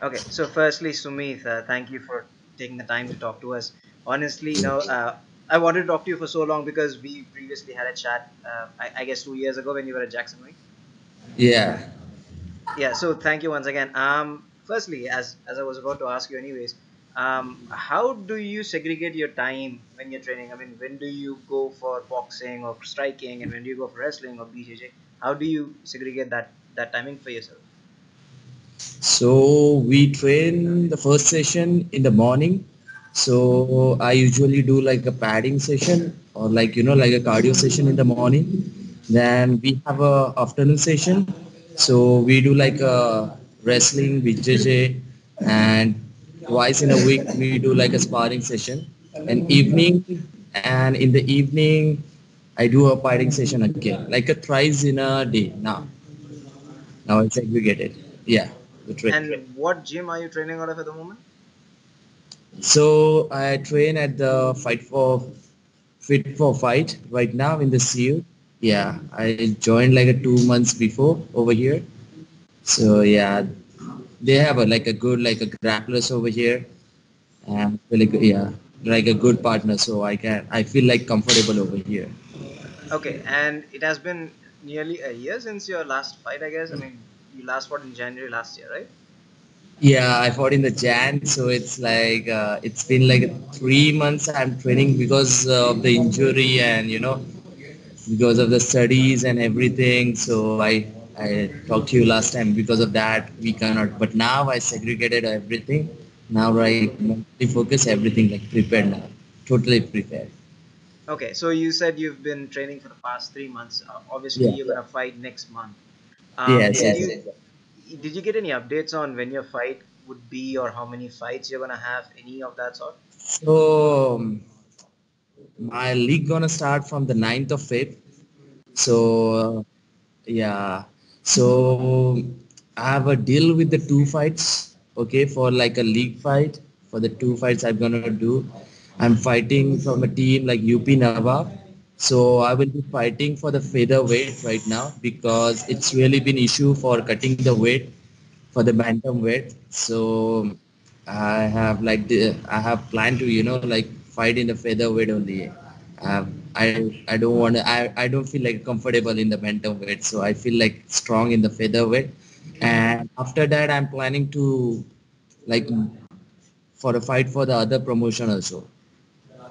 Okay, so firstly, Sumeet, thank you for taking the time to talk to us. Honestly, I wanted to talk to you for so long because we previously had a chat, I guess 2 years ago when you were at Jackson Wing. Yeah. Yeah, so thank you once again. Firstly, as I was about to ask you, anyways, how do you segregate your time when you're training? I mean, when do you go for boxing or striking, and when do you go for wrestling or BJJ? How do you segregate that timing for yourself? So we train the first session in the morning. So I usually do like a padding session or like like a cardio session in the morning. Then we have a afternoon session. So we do like a wrestling with JJ, and twice in a week we do like a sparring session. And evening and in the evening I do a padding session again, like a thrice in a day now. Now it's segregated. Yeah, the train. And what gym are you training out of at the moment? So I train at the Fit for Fight right now in the CU. Yeah, I joined like a 2 months before over here. So yeah, they have a like a good like a grapplers over here, and really good, yeah, like a good partner. So I feel like comfortable over here. Okay, and it has been nearly a year since your last fight, I guess. I mean, you last fought in January last year, right? Yeah, I fought in the Jan, so it's like it's been like 3 months I'm training because of the injury and because of the studies and everything. So I talked to you last time. Because of that we cannot, but now I segregated everything. Now I mentally focus everything, like prepared now, totally prepared. Okay, so you said you've been training for the past 3 months. Obviously, Yeah. you're gonna fight next month. Yes, Did yes. you get any updates on when your fight would be or how many fights you're gonna have? Any of that sort? So my league gonna start from the 9th of Feb. So yeah, so I have a deal with the two fights, okay, for like a league fight. For the two fights I'm gonna do, I'm fighting from a team like UP Nawab. So I will be fighting for the featherweight right now because it's really been issue for cutting the weight for the bantam weight. So I have planned to like fight in the featherweight only. I don't want to, I don't feel like comfortable in the bantam weight, so I feel like strong in the featherweight. And after that I'm planning to like for a fight for the other promotion also.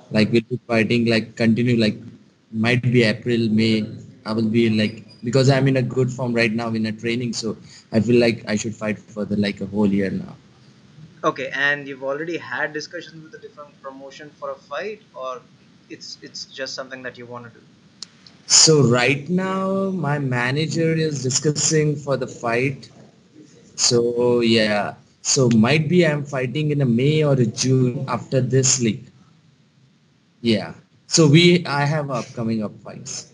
Like we'll be fighting like continue, like might be April, May. I will be like, because I'm in a good form right now in a training, so I feel like I should fight for the like a whole year now. Okay, and you've already had discussions with a different promotion for a fight, or it's just something that you want to do? So right now my manager is discussing for the fight. So yeah, so might be I'm fighting in a May or a June after this league. Yeah. So I have upcoming up fights.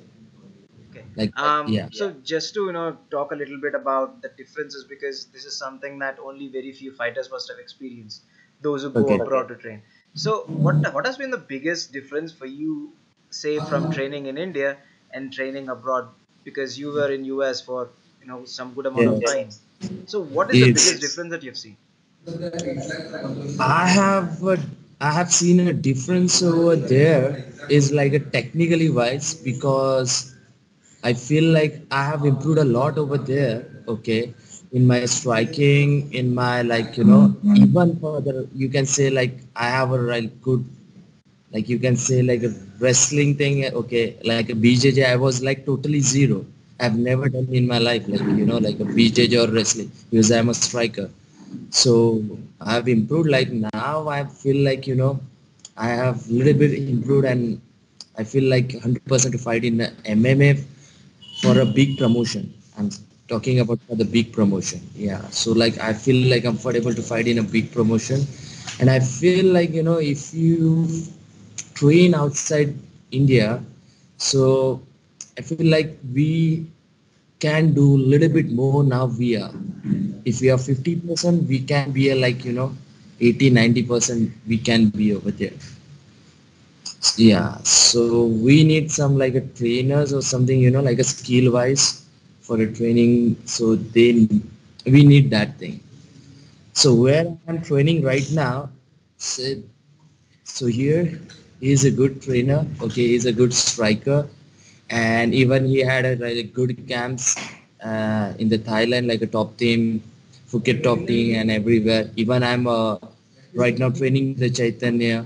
Okay. Like yeah. So just to talk a little bit about the differences, because this is something that only very few fighters must have experienced. Those who go Okay. abroad to train. So what has been the biggest difference for you, say from training in India and training abroad? Because you were in US for some good amount of Yes. time. So what is the biggest It's difference that you've seen? I have a, I have seen a difference over there is like a technically wise, because I feel like I have improved a lot over there. Okay, in my striking, in my like even for the, you can say like I have a like good, like you can say like a wrestling thing. Okay, like a BJJ I was like totally zero. I've never done in my life like like a BJJ or wrestling because I'm a striker. So I've improved. Like now I feel like I have little bit improved, and I feel like 100% to fight in the MMA for a big promotion. I'm talking about for the big promotion. Yeah. So like I feel like comfortable to fight in a big promotion, and I feel like if you train outside India, so I feel like we can do a little bit more now we are. If we are 50%, we can be a like 80 90% we can be over there. Yeah, so we need some like a trainers or something, like a skill wise for a training. So they we need that thing. So where I'm training right now, so, so here he is a good trainer. Okay, he's a good striker, and even he had a like good camps in the Thailand, like a top team, Phuket top team, and everywhere. Even I'm right now training with the Chaitanya.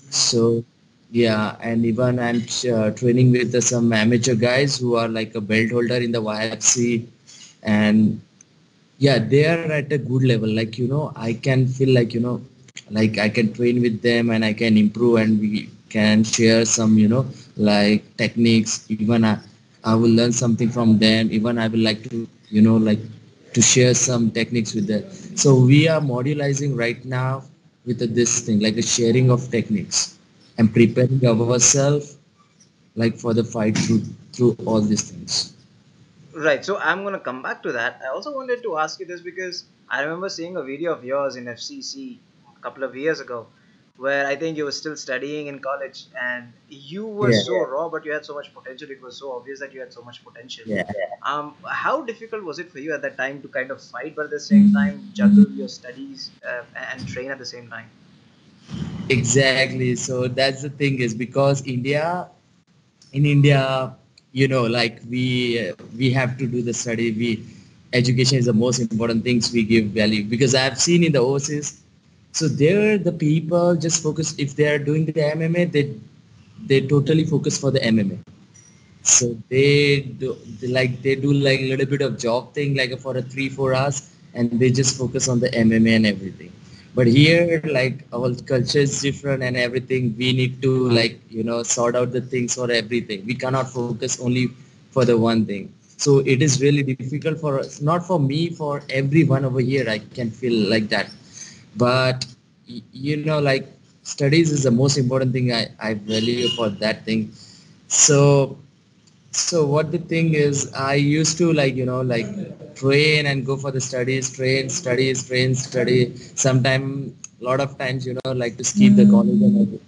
So yeah, and even I'm training with some amateur guys who are like a belt holder in the YFC, and yeah, they are at a good level. Like I can feel like like I can train with them and I can improve and we can share some like techniques. Even I will learn something from them. Even I will like to like to share some techniques with them. So we are modularizing right now with this thing like a sharing of techniques and preparing ourselves like for the fight through all these things. Right. So I'm gonna come back to that. I also wanted to ask you this because I remember seeing a video of yours in FCC a couple of years ago, where I think you were still studying in college and you were Yeah, so raw, but you had so much potential. It was so obvious that you had so much potential. yeah. How difficult was it for you at that time to kind of fight, but at the same time juggle your studies and train at the same time? Exactly. So that's the thing is because in India, like we have to do the study. Education is the most important things we give value because I've seen in the overseas. So there, the people just focus if they are doing the MMA, they totally focus for the MMA. So they do like a little bit of job thing like for a 3 4 hours and they just focus on the MMA and everything. But here like our culture is different and everything. We need to like sort out the things for everything. We cannot focus only for the one thing. So it is really difficult for us, not for me, for everyone over here. I can feel like that. But like studies is the most important thing I value for that thing. So so what the thing is, I used to like train and go for the studies, train, studies, train, study. Sometime, lot of times, like to skip the college and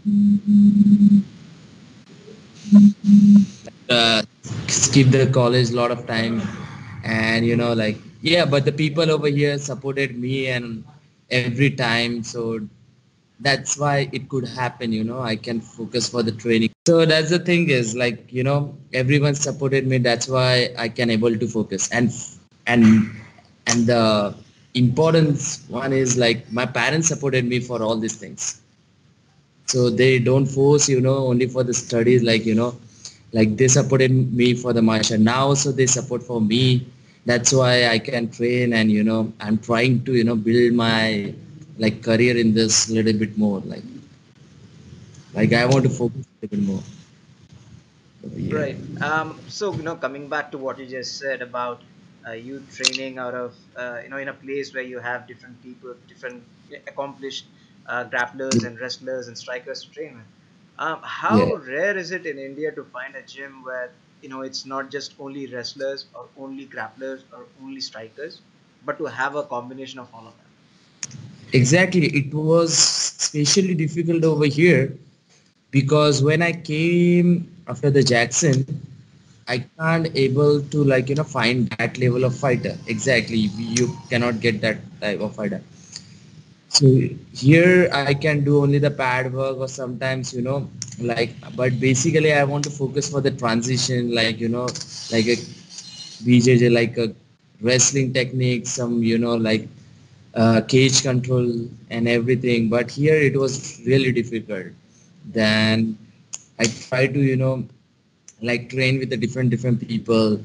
uh, skip the college lot of time, and like yeah. But the people over here supported me and every time, so that's why it could happen. I can focus for the training. So that's the thing is like everyone supported me. That's why I can able to focus. And and the importance one is like my parents supported me for all these things. So they don't force only for the studies. Like like they supported me for the martial. Now also they support for me. That's why I can train, and I'm trying to build my like career in this little bit more. Like I want to focus a little bit more over here. Right. So coming back to what you just said about you training out of in a place where you have different people, different accomplished grapplers and wrestlers and strikers to train with. How Yeah. rare is it in India to find a gym where it's not just only wrestlers or only grapplers or only strikers, but to have a combination of all of them? Exactly. It was especially difficult over here because when I came after the Jackson, I can't able to like find that level of fighter. Exactly. You cannot get that type of fighter. So here I can do only the pad work or sometimes like but basically I want to focus for the transition like like a BJJ like a wrestling technique, some like cage control and everything. But here it was really difficult. Then I try to like train with the different people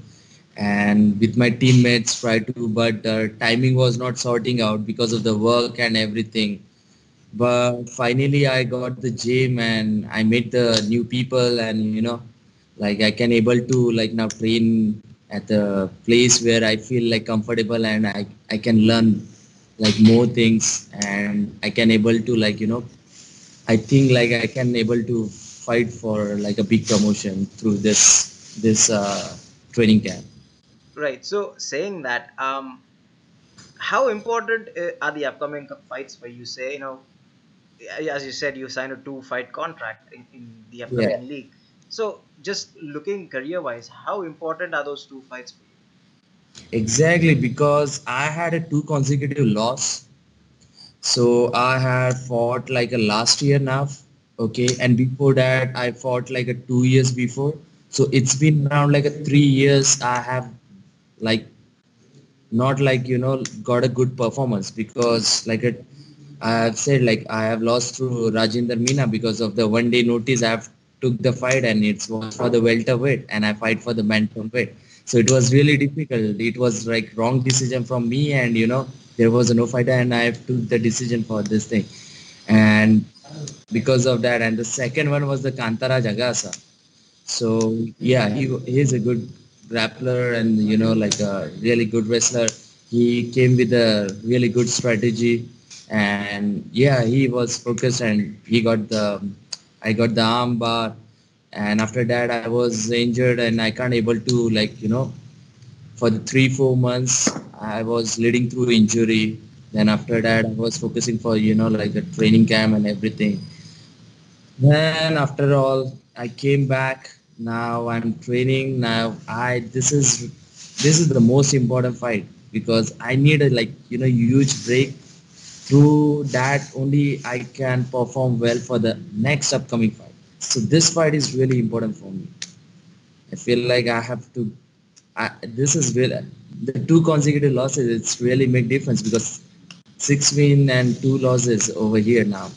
and with my teammates try to, but timing was not sorting out because of the work and everything. But finally I got the gym and I met the new people, and like I can able to like now train at a place where I feel like comfortable, and I can learn like more things, and I can able to like I think like I can able to fight for like a big promotion through this training camp. Right. So saying that, how important are the upcoming fights for you? Say, as you said, you signed a two-fight contract in the Yeah, upcoming league. So, just looking career-wise, how important are those two fights for you? exactly, because I had a two consecutive loss. So I had fought like a last year now, okay, and before that I fought like a 2 years before. So it's been around like a 3 years. I have like not like got a good performance because I have said like I have lost through Rajinder Meena because of the 1 day notice. I have took the fight and it was for the welterweight and I fight for the bantamweight. So it was really difficult. It was like wrong decision from me and there was no fighter and I took the decision for this thing and because of that and the second one was the Kantara Jagasa. So yeah, he's a good grappler and like a really good wrestler. He came with a really good strategy, and yeah, he was focused and he got the I got the arm bar, and after that I was injured and I can't able to like for the 3 4 months I was leading through injury. Then after that I was focusing for like a training camp and everything. Then after all, I came back. Now I'm training. Now I this is the most important fight because I need a like huge break. Through that only I can perform well for the next upcoming fight. So this fight is really important for me. I feel like I have to. This is really the two consecutive losses. It's really make difference because 6 win and 2 losses over here now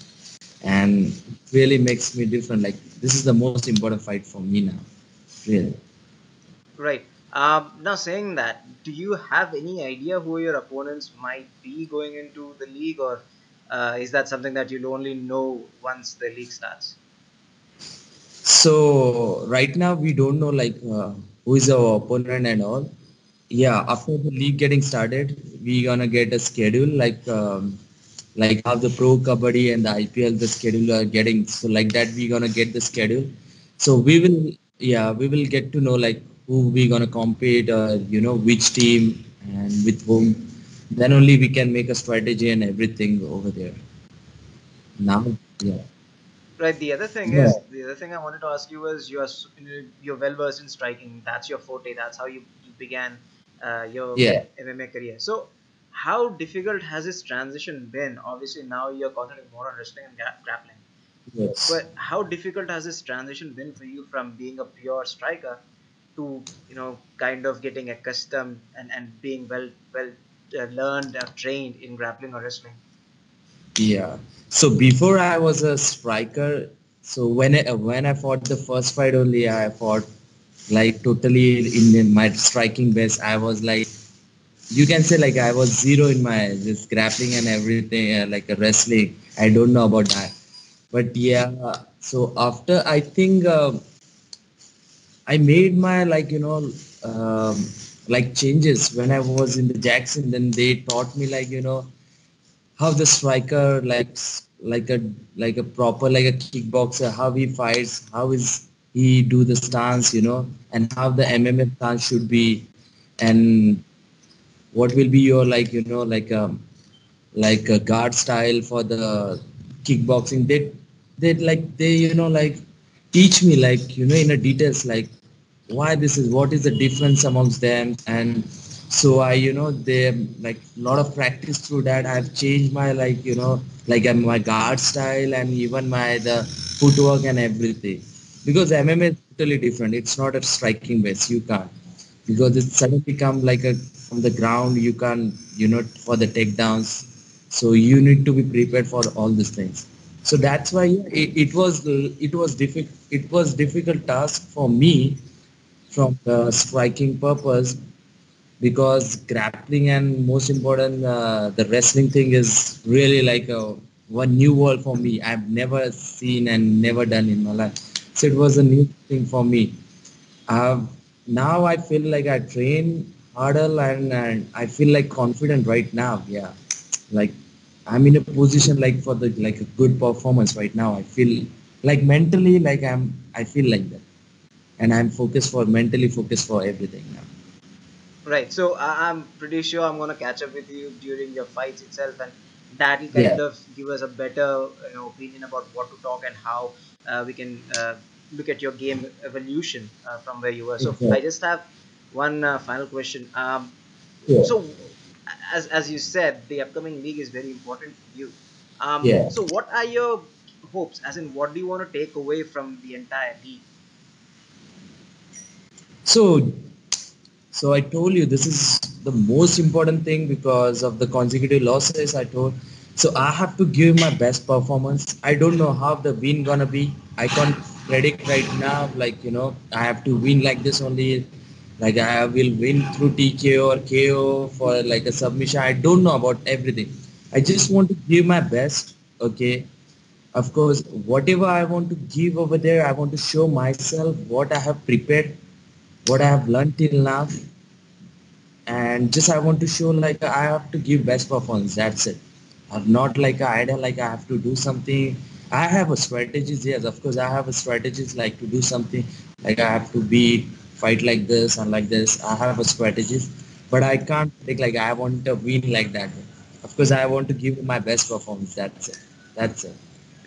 and it really makes me different. Like this is the most important fight for me now, really. Right. Now, saying that, do you have any idea who your opponents might be going into the league, or is that something that you'll only know once the league starts? So right now we don't know like who is our opponent and all. Yeah, after the league getting started, we gonna get a schedule like how the pro kabaddi and the IPL the schedule are getting. So like that we gonna get the schedule. So we will get to know like who we gonna compete, which team and with whom. Then only we can make a strategy and everything over there. Now, yeah, Right. The other thing yeah, is, the other thing I wanted to ask you was you're well versed in striking. That's your forte. That's how you began your yeah, MMA career. So, how difficult has this transition been? Obviously, now you're concentrating more on wrestling and grappling. yes. But how difficult has this transition been for you from being a pure striker to kind of getting accustomed and being well learned or trained in grappling or wrestling? Yeah. So before I was a striker, so when I fought the first fight only, I fought like totally in my striking best. I was like you can say like I was zero in my just grappling and everything, like a wrestling. I don't know about that, but yeah. So after I think I made my um, like changes when I was in the Jackson. Then they taught me like how the striker like a proper like a kickboxer how he fights how is he do the stance and how the MMA stance should be and what will be your like a guard style for the kickboxing they like teach me like in a details like why this is what is the difference amongst them and so I they like a lot of practice through that I've changed my like my guard style and even my the footwork and everything because MMA is totally different it's not a striking base you can't because it suddenly come like a from the ground you can for the takedowns so you need to be prepared for all these things so that's why yeah, it was difficult task for me from the striking purpose because grappling and most important the wrestling thing is really like a one new world for me I've never seen and never done in my life so it was a new thing for me now I feel like I train harder and I feel like confident right now. Yeah, like I'm in a position like for the like a good performance right now. I feel like mentally like I feel like that, and I'm focused for mentally focused for everything now. Right. So I'm pretty sure I'm gonna catch up with you during your fights itself, and that'll kind Yeah. of give us a better opinion about what to talk and how we can look at your game evolution from where you were. So I Exactly. just have one final question. Yeah. So as you said, the upcoming league is very important for you. Yeah. So what are your hopes? As in, what do you want to take away from the entire league? So So I told you this is the most important thing because of the consecutive losses I told. So I have to give my best performance. I don't know how the win gonna be. I can't predict right now. Like I have to win like this only. Like I will win through TKO or KO for like a submission. I don't know about everything. I just want to give my best. Okay. Of course, whatever I want to give over there, I want to show myself what I have prepared, what I have learned till now, and just I want to show like I have to give best performance. That's it. I'm not like an idea like I have to do something. I have a strategies. Yes, of course I have a strategies like to do something like I have to beat, fight like this and like this. I have a strategies, but I can't think like I want to win like that. Of course I want to give my best performance. That's it. That's it.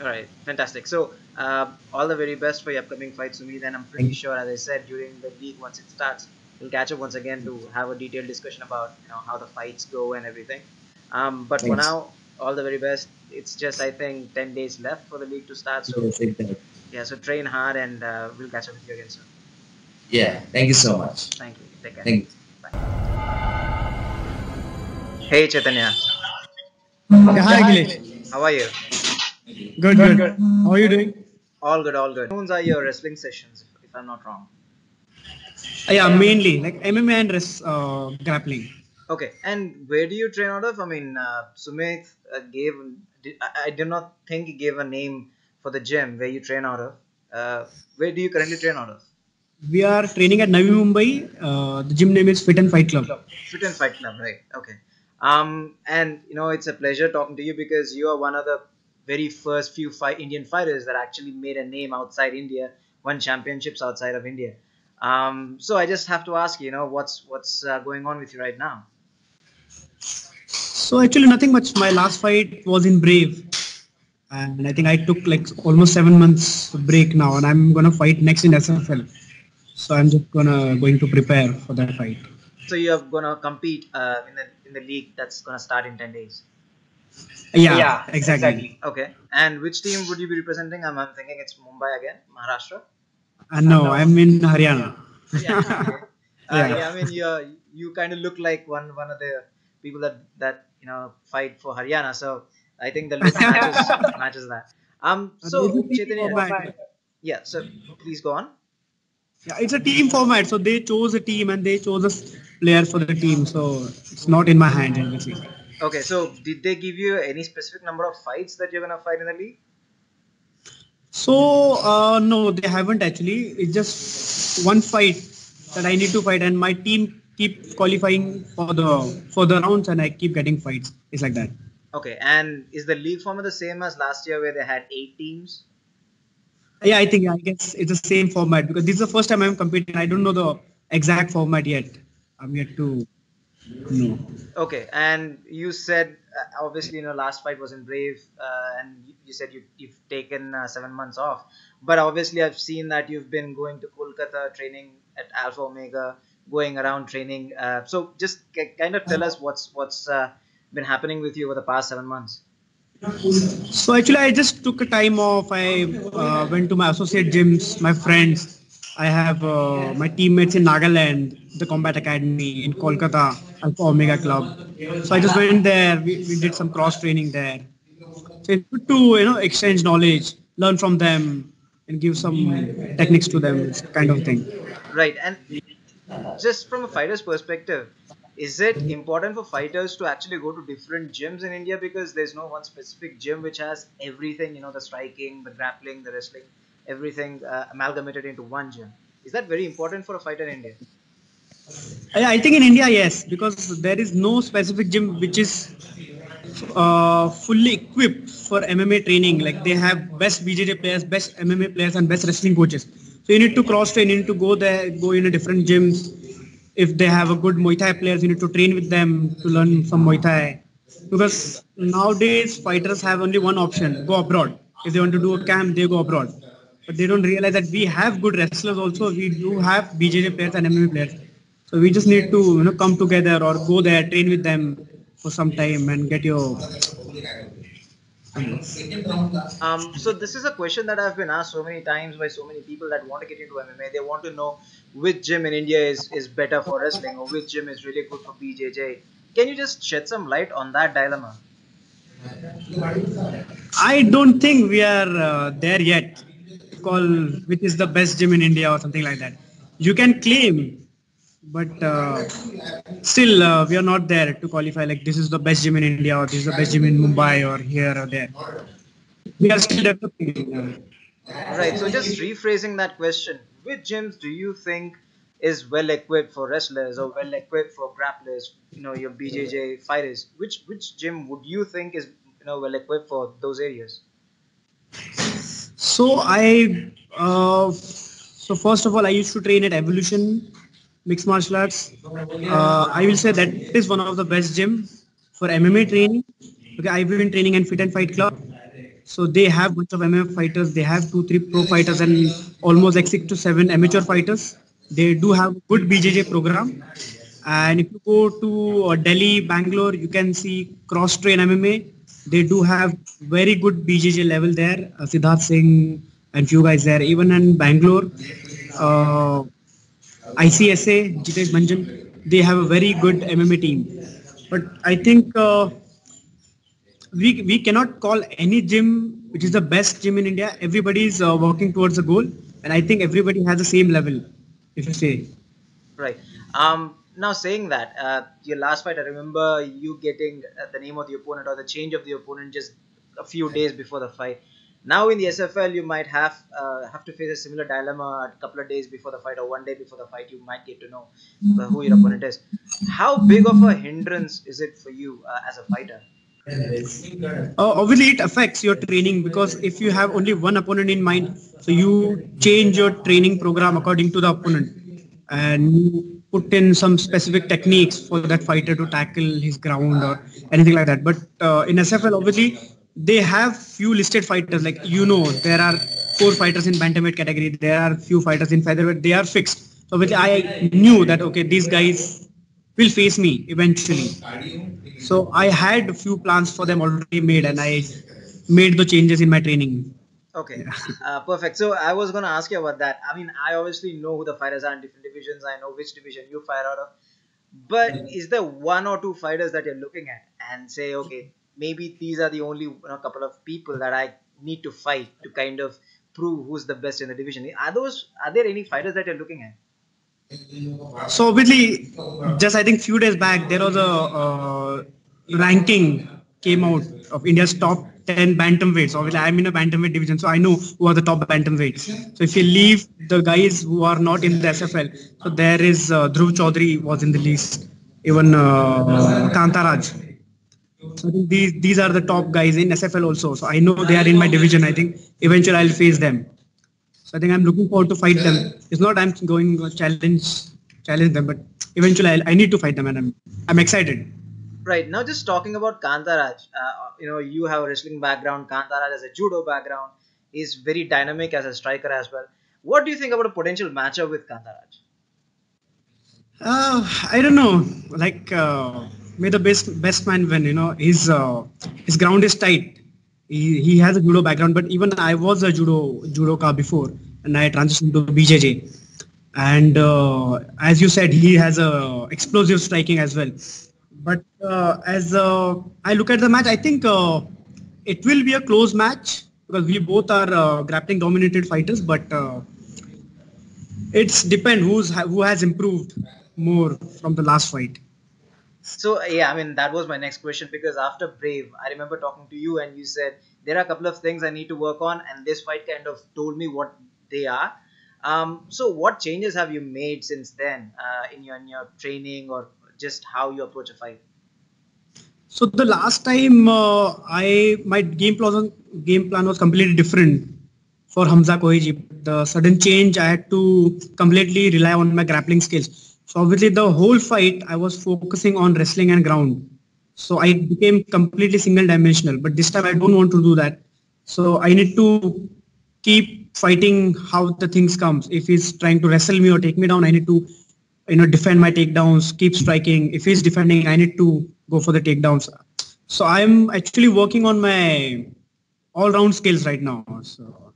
All right, fantastic. So, all the very best for your upcoming fight, Sumit. And I'm pretty Thank sure, as I said, during the league, once it starts, we'll catch up once again to have a detailed discussion about how the fights go and everything. But for Thanks. now, all the very best. It's just I think 10 days left for the league to start. So Yes, exactly. yeah, so train hard, and we'll catch up with you again soon. Yeah. Thank you so much. Thank you. Take care. Thank you. Bye. Hey Chaitanya, Yeah, hi Akhilesh. how are you? Good, good. How are you doing? All good, all good. Afternoons are your wrestling sessions, if I'm not wrong. Yeah, mainly like MMA and grappling. Okay, and where do you train out of? I mean, Sumit gave. I do not think he gave a name for the gym where you train out of. Where do you currently train out of? We are training at Navi Mumbai. The gym name is Fit and Fight Club. Fit and Fight Club, right? Okay. And it's a pleasure talking to you because you are one of the very first few Indian fighters that actually made a name outside India, won championships outside of India. So I just have to ask you, what's going on with you right now? So actually nothing much. My last fight was in Brave, and I think I took like almost 7 months break now, and I'm gonna fight next in SFL. So I'm just going to prepare for that fight. So you're gonna compete in the league that's gonna start in 10 days. Yeah, exactly. Okay. And which team would you be representing? I'm thinking it's Mumbai again, Maharashtra. No, I'm in Haryana. Haryana. Okay. Yeah. Yeah. I mean, you kind of look like one of the people that fight for Haryana. So I think the look matches that. It's So a team Chaitanya, format. yeah. So please go on. Yeah, it's a team format. So they chose a team and they chose a player for the team. So it's not in my hand, obviously. Okay. So did they give you any specific number of fights that you're gonna fight in the league? So no, they haven't actually. It's just one fight that I need to fight, and my team keep qualifying for the rounds, and I keep getting fights. It's like that. Okay. And is the league format the same as last year where they had 8 teams? Yeah, I guess it's the same format because this is the first time I'm competing. I don't know the exact format yet. I'm yet to know. Okay, and you said obviously last fight was in Brave, and you said you've taken 7 months off. But obviously, I've seen that you've been going to Kolkata training at Alpha Omega, going around training. So just kind of tell us what's been happening with you over the past 7 months. So actually, I just took a time off. I went to my associate gyms, my friends. I have my teammates in Nagaland, the Combat Academy in Kolkata, Alpha Omega Club. So I just went there. We did some cross training there. So it's good to exchange knowledge, learn from them, and give some techniques to them, it's kind of thing. Right, and just from a fighter's perspective, is it important for fighters to actually go to different gyms in India because there's no one specific gym which has everything, the striking, the grappling, the wrestling, everything amalgamated into one gym? Is that very important for a fighter in India? I think in India, yes, because there is no specific gym which is fully equipped for MMA training. Like they have best BJJ players, best MMA players, and best wrestling coaches. So you need to cross train. You need to go there, go in a different gyms. If they have a good Muay Thai players, you need to train with them to learn some Muay Thai. Because nowadays fighters have only one option: go abroad. If they want to do a camp, they go abroad. But they don't realize that we have good wrestlers also. We do have BJJ players and MMA players. So we just need to come together or go there, train with them, for some time and get your. So this is a question that I've been asked so many times by so many people that want to get into MMA. They want to know which gym in India is better for wrestling or which gym is really good for BJJ. Can you just shed some light on that dilemma? I don't think we are there yet to call which is the best gym in India or something like that. You can claim, but still we are not there to qualify like this is the best gym in India or this is the best gym in Mumbai or here or there. We are still developing. Right. So just rephrasing that question, which gyms do you think is well equipped for wrestlers or well equipped for grapplers? You know, your BJJ fighters. Which gym would you think is well equipped for those areas? So first of all, I used to train at Evolution Mixed Martial Arts. I will say that it is one of the best gym for MMA training. Okay, I've been training in Fit and Fight Club. So they have bunch of MMA fighters. They have 2, 3 pro fighters and almost like 6 to 7 amateur fighters. They do have good BJJ program. And if you go to Delhi, Bangalore, you can see cross train MMA. They do have very good BJJ level there. Siddharth Singh and few guys there. Even in Bangalore, uh, ICSA, Jitesh Manjan, they have a very good MMA team. But I think we cannot call any gym which is the best gym in India. Everybody is working towards a goal, and I think everybody has the same level. If you say. Right. Now saying that, your last fight, I remember you getting the name of the opponent or the change of the opponent just a few days before the fight. Now in the SFL, you might have to face a similar dilemma a couple of days before the fight or one day before the fight. You might get to know who your opponent is. How big of a hindrance is it for you as a fighter? Obviously, it affects your training because if you have only one opponent in mind, so you change your training program according to the opponent and you put in some specific techniques for that fighter to tackle his ground or anything like that. But in SFL, obviously, they have few listed fighters. Like there are 4 fighters in bantamweight category. There are few fighters in featherweight. They are fixed. So obviously, I knew that okay, these guys will face me eventually. So I had a few plans for them already made, and I made the changes in my training. Okay, perfect. So I was going to ask you about that. I mean, I obviously know who the fighters are in different divisions. I know which division you fight out of. But is there one or two fighters that you're looking at and say, okay, maybe these are the only couple of people that I need to fight to kind of prove who's the best in the division? Are there any fighters that you're looking at? So obviously, just I think few days back there was a ranking came out of India's top 10 bantamweights. Obviously, I'm in a bantamweight division, so I know who are the top bantamweights. So if you leave the guys who are not in the SFL, so there is Dhruv Chaudhary was in the list, even Kantaraj. So I think these are the top guys in SFL also. So I know they are in my division. I think eventually I'll face them. So I think I'm looking forward to fight them. It's not I'm going to challenge them, but eventually I need to fight them, and I'm excited. Right. Now, just talking about Kantaraj, you have a wrestling background. Kantaraj has a judo background. Is very dynamic as a striker as well. What do you think about a potential matchup with Kantaraj? I don't know. Like may the best man win. His ground is tight. He has a judo background, but even I was a judoka before, and I transitioned to BJJ. And as you said, he has a explosive striking as well. But as I look at the match, I think it will be a close match because we both are grappling dominated fighters. But it's depend who has improved more from the last fight. So yeah, I mean that was my next question because after Brave, I remember talking to you and you said there are a couple of things I need to work on, and this fight kind of told me what they are. So what changes have you made since then in your training or just how you approach a fight? So the last time I my game plan was completely different for Hamza Kohiji. The sudden change I had to completely rely on my grappling skills. So obviously the whole fight I was focusing on wrestling and ground. So I became completely single dimensional. But this time I don't want to do that. So I need to keep fighting how the things comes. If he's trying to wrestle me or take me down, I need to defend my takedowns, keep striking. If he's defending, I need to go for the takedowns. So I'm actually working on my all-round skills right now. So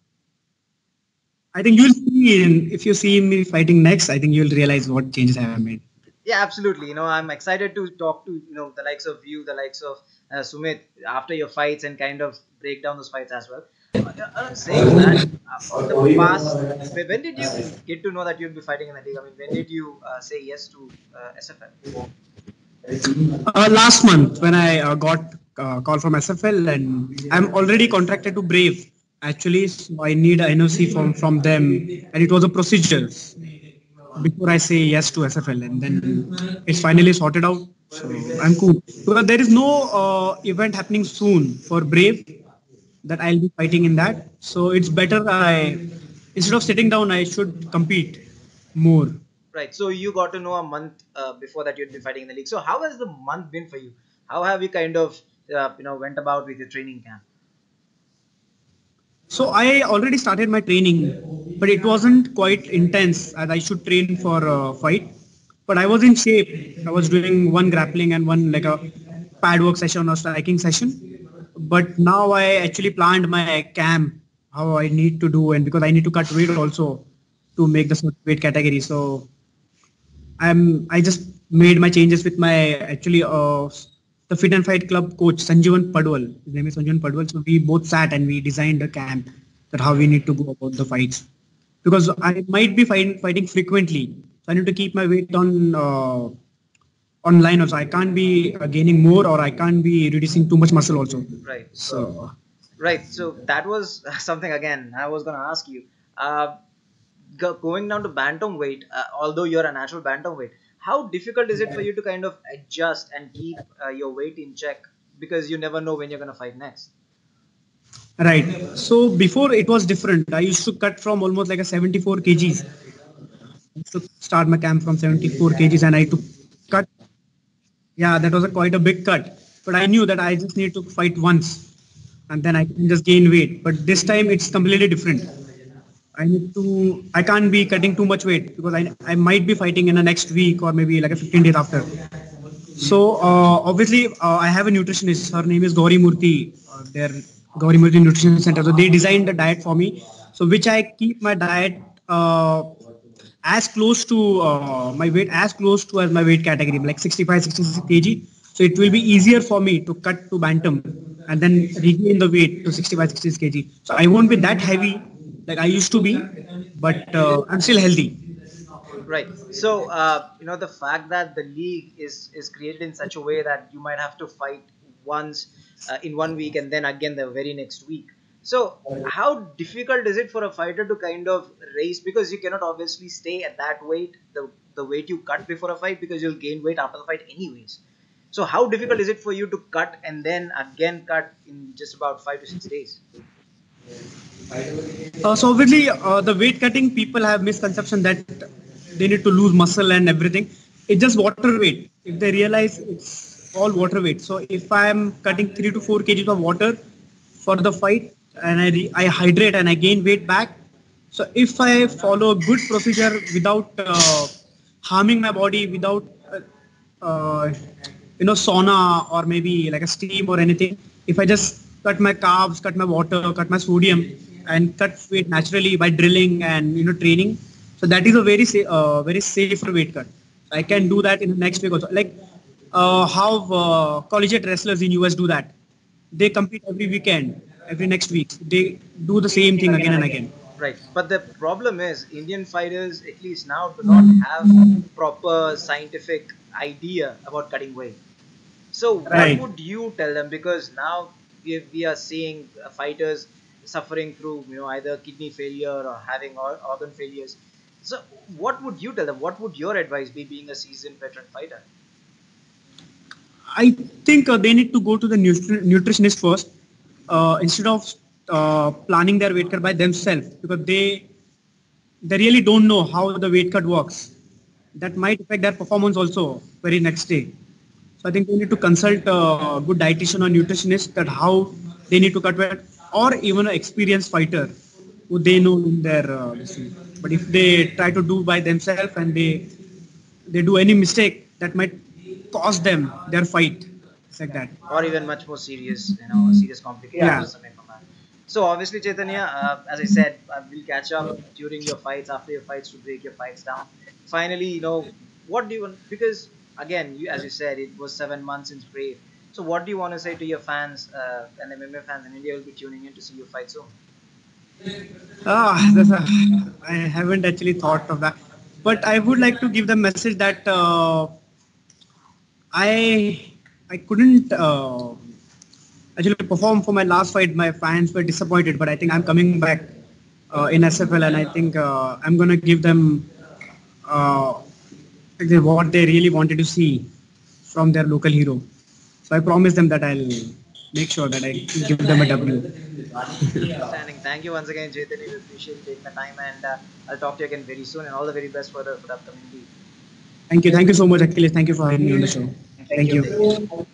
I think you'll see if you see me fighting next, I think you'll realize what changes I have made. Yeah, absolutely. I'm excited to talk to the likes of you, the likes of Sumit after your fights and kind of break down those fights as well. Saying that, in the past, when did you get to know that you'd be fighting in the league? I mean, when did you say yes to SFL? Last month when I got call from SFL and I'm already contracted to Brave. Actually, so I need a NOC from them, and it was a procedure before I say yes to SFL, and then it's finally sorted out. So I'm cool because there is no event happening soon for Brave that I'll be fighting in that. So it's better I instead of sitting down, I should compete more. Right. So you got to know a month before that you'd be fighting in the league. So how has the month been for you? How have you kind of went about with your training camp? So I already started my training, but it wasn't quite intense as I should train for a fight. But I was in shape. I was doing one grappling and one like a pad work session or striking session. But now I actually planned my camp, how I need to do, and because I need to cut weight also to make the certain weight category. So I just made my changes with my actually the Fit and Fight Club coach Sanjeevan Padwal. His name is Sanjeevan Padwal. So we both sat and we designed a camp that how we need to go about the fights because I might be fighting frequently. So I need to keep my weight on online also. I can't be gaining more or I can't be reducing too much muscle also. Right. So Right. So that was something again I was going to ask you. Uh, Going down to bantam weight, although you're a natural bantam weight, how difficult is it for you to kind of adjust and keep your weight in check because you never know when you're going to fight next? right. So before it was different. I used to cut from almost like a 74 kgs. I used to start my camp from 74 kgs and I took cut. Yeah, that was quite a big cut. But I knew that I just need to fight once and then I can just gain weight. But this time it's completely different. I can't be cutting too much weight because I might be fighting in the next week or maybe like a 15 days after. So obviously I have a nutritionist. Her name is Gauri Murthy. Their Gauri Murthy Nutrition Center. So they designed the diet for me. So which I keep my diet as close to my weight as close to as my weight category like 65 66 kg. So it will be easier for me to cut to bantam and then regain the weight to 65 66 kg. So I won't be that heavy like I used to be, but I'm still healthy. Right. So the fact that the league is created in such a way that you might have to fight once in 1 week and then again the very next week. So how difficult is it for a fighter to kind of raise, because you cannot obviously stay at that weight, the weight you cut before a fight, because you'll gain weight after the fight anyways. So how difficult is it for you to cut and then again cut in just about 5 to 6 days? So obviously, the weight cutting people have misconception that they need to lose muscle and everything. It's just water weight. If they realize it's all water weight. So if I am cutting 3 to 4 kgs of water for the fight and I hydrate and I gain weight back. So if I follow a good procedure without harming my body, without uh, sauna or maybe like a steam or anything, if I just cut my carbs, cut my water, cut my sodium and cut weight naturally by drilling and training, so that is a very safer weight cut. I can do that in the next week also, like how collegiate wrestlers in US do that. They compete every weekend, every next week they do the Same same thing thing again again and and again. again. Right. But the problem is Indian fighters, at least now, do not have proper scientific idea about cutting weight. So what Right. would you tell them? Because now we are seeing fighters suffering through either kidney failure or having organ failures. So what would you tell them? What would your advice be, being a seasoned veteran fighter? I think they need to go to the nutritionist first instead of planning their weight cut by themselves because they really don't know how the weight cut works. That might affect their performance also very next day. So I think they need to consult a good dietitian or nutritionist that how they need to cut weight, or even an experienced fighter who they know in their this thing. But if they try to do by themselves and they do any mistake, that might cost them their fight. like that. or even much more serious, serious complications Yeah. or something from that. So obviously, Chaitanya, as I said, we'll catch up during your fights, after your fights, to break your fights down. Finally, what do you want? Because again, as you said, it was 7 months since Brave. So what do you want to say to your fans, and MMA fans in India will be tuning in to see you fight soon? I haven't actually thought of that, but I would like to give the message that I couldn't actually perform for my last fight. My fans were disappointed, but I think I'm coming back in SFL, and I think I'm gonna give them uh, what they really wanted to see from their local hero. So I promise them that I'll make sure that I give them a W. Outstanding. Thank you once again, Chaitanya. We appreciate you taking the time, and I'll talk to you again very soon. And all the very best for the upcoming week. Thank you so much, Akhilesh. Thank you for having me on the show. Thank you. Thank Take care. you.